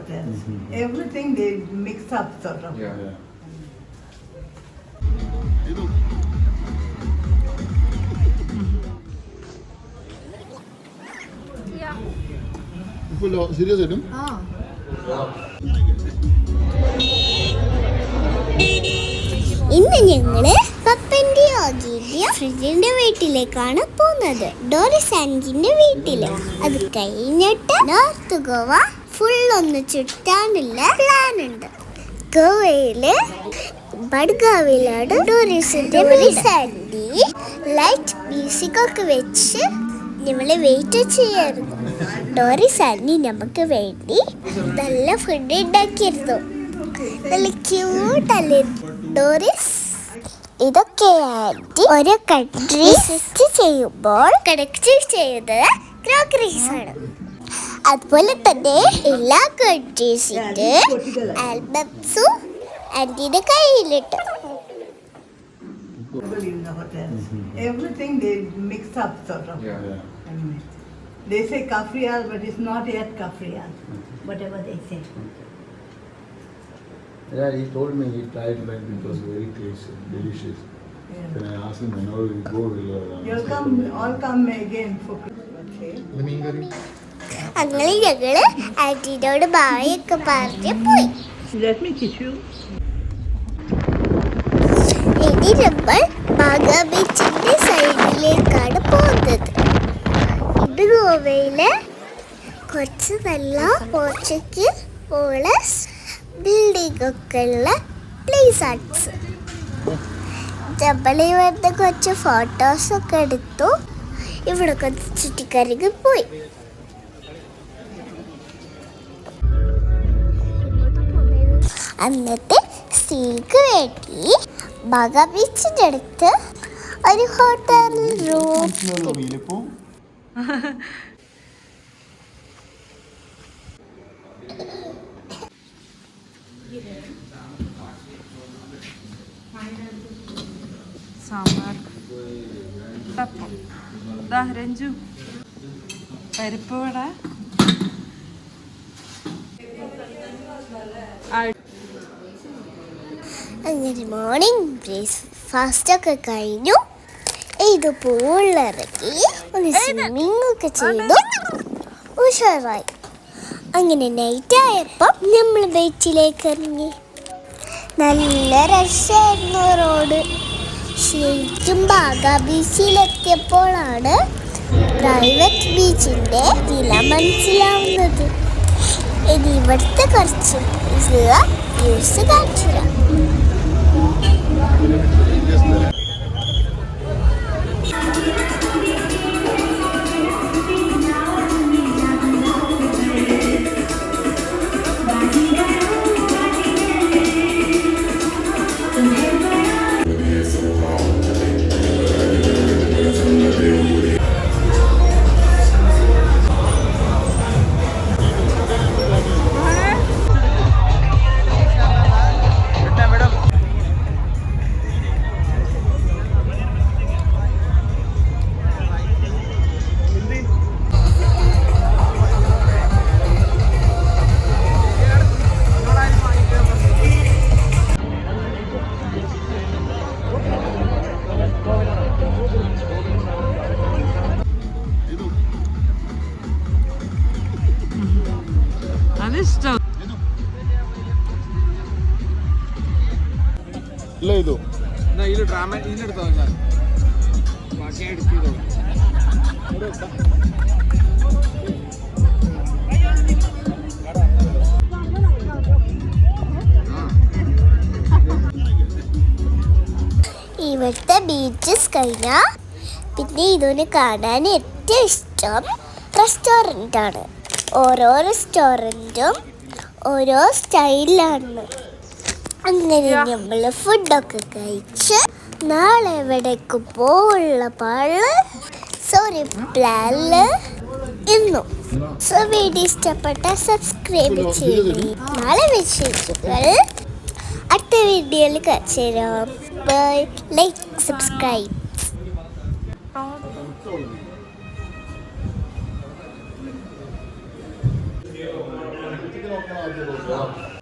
hotels. Everything they mix up sort of. Yeah. Serious ആയിട്ടും ഇന്ന് ഞങ്ങള് പപ്പന്റെയോ അജിന്റെയോ ഫ്രിഡ്ജിന്റെ വീട്ടിലേക്കാണ് പോകുന്നത്. ഡോറിസ് ആൻഡിന്റെ വീട്ടില്. അത് കഴിഞ്ഞിട്ട് നോർത്ത് ഗോവ ഫുൾ ഒന്ന് ചുറ്റാനുള്ള പ്ലാൻ ഉണ്ട്. ഗോവയില് ബഡ്ഗാവിലാണ് ഡോറിസിന്റെ ആൻഡി ലൈറ്റ് മ്യൂസിക് ഒക്കെ വെച്ച് നമ്മളെ വെയിറ്റ് ചെയ്യായിരുന്നു. ഡോറിസ് ആൻഡി നമുക്ക് വേണ്ടി നല്ല ഫുഡ് ഉണ്ടാക്കിയിരുന്നു. നല്ല ക്യൂട്ടല്ലേ ഡോറിസ്? ഇതൊക്കെ ആൻറ്റി ഒരു കൺട്രി സെറ്റ് ചെയ്യുമ്പോൾ കണക്ട് ചെയ്ത് ക്രോക്കറീസ് ആണ്. അതുപോലെ തന്നെ എല്ലാ കൺട്രീസിന്റെ ആൽബംസും ആൻറ്റിയുടെ കയ്യിലിട്ട്. In the hotels. Everything they mix up sort of. Yeah. I mean, they say kafriyal, but it's not yet kafriyal. Whatever they say. Yeah, he told me he tried, but it was very tasty, delicious. Yeah. Then I asked him, whenever we go, You'll come, all come again for okay. അങ്ങനെ ഞങ്ങള് ആന്റിനോട് ബായൊക്കെ പറഞ്ഞ് പോയി. Let me kiss you. ഇനി നമ്മൾ ബാഗാ ബീച്ചിന്റെ സൈഡിലേക്കാണ് പോകുന്നത്. ഇത് ഗോവയിലെ കുറച്ച് നല്ല പോർച്ചുഗീസ് പോളസ് ബിൽഡിംഗ് ഒക്കെ ഉള്ള പ്ലേസ് ആർട്സ്. നമ്മൾ ഇവിടുത്തെ കുറച്ച് ഫോട്ടോസൊക്കെ എടുത്തു. ഇവിടെ കുറച്ച് ചുറ്റിക്കറങ്ങി പോയി. അന്നത്തെ സ്റ്റേക്ക് വേണ്ടി ബാഗാ ബീച്ചിൻ്റെ അടുത്ത് ഒരു ഹോട്ടൽ റൂം സാമ്പാർ, അപ്പം, രഞ്ജു പരിപ്പ് വട, അങ്ങനെ മോർണിംഗ് ബ്രേക്ക്ഫാസ്റ്റ് ഒക്കെ കഴിഞ്ഞു. ഇത് പൂളിലിറങ്ങി ഒന്ന് സ്വിമ്മിങ് ഒക്കെ ചെയ്തു. ഉഷാറായി. അങ്ങനെ നൈറ്റ് ആയപ്പോൾ നമ്മൾ ബീച്ചിലേക്ക് ഇറങ്ങി. നല്ല രസമായിരുന്നു റോഡ്. ശരിക്കും ബാഗാ ബീച്ചിലെത്തിയപ്പോഴാണ് പ്രൈവറ്റ് ബീച്ചിൻ്റെ വില മനസ്സിലാവുന്നത്. ഇനി ഇവിടുത്തെ കുറച്ച് വ്യൂസ് കാണിച്ചു തരാം. അതിഷ്ടം. ഇല്ല ഇതോ ഡ്രാമ ഇതിനെടുത്തോ ഞാൻ ബാക്കി എടുത്തോ. ഇവിടുത്തെ ബീച്ചസ് കഴിഞ്ഞാൽ പിന്നെ ഇതിന് കാണാൻ ഏറ്റവും ഇഷ്ടം റെസ്റ്റോറൻ്റാണ്. ഓരോ റെസ്റ്റോറൻറ്റും ഓരോ സ്റ്റൈലിലാണ്. അങ്ങനെ നമ്മൾ ഫുഡൊക്കെ കഴിച്ച് നാളെ എവിടേക്ക് പോവുള്ള പ്ലാനില് ഇന്നു. സോ വീഡിയോ ഇഷ്ടപ്പെട്ട സബ്സ്ക്രൈബ് ചെയ്യണേ. നാളെ വിശേഷങ്ങൾ അടുത്ത വീഡിയോയിൽ കാണിച്ചു തരാം. ബൈ. Like, subscribe. നോക്കണം ആദ്യം നോക്കാം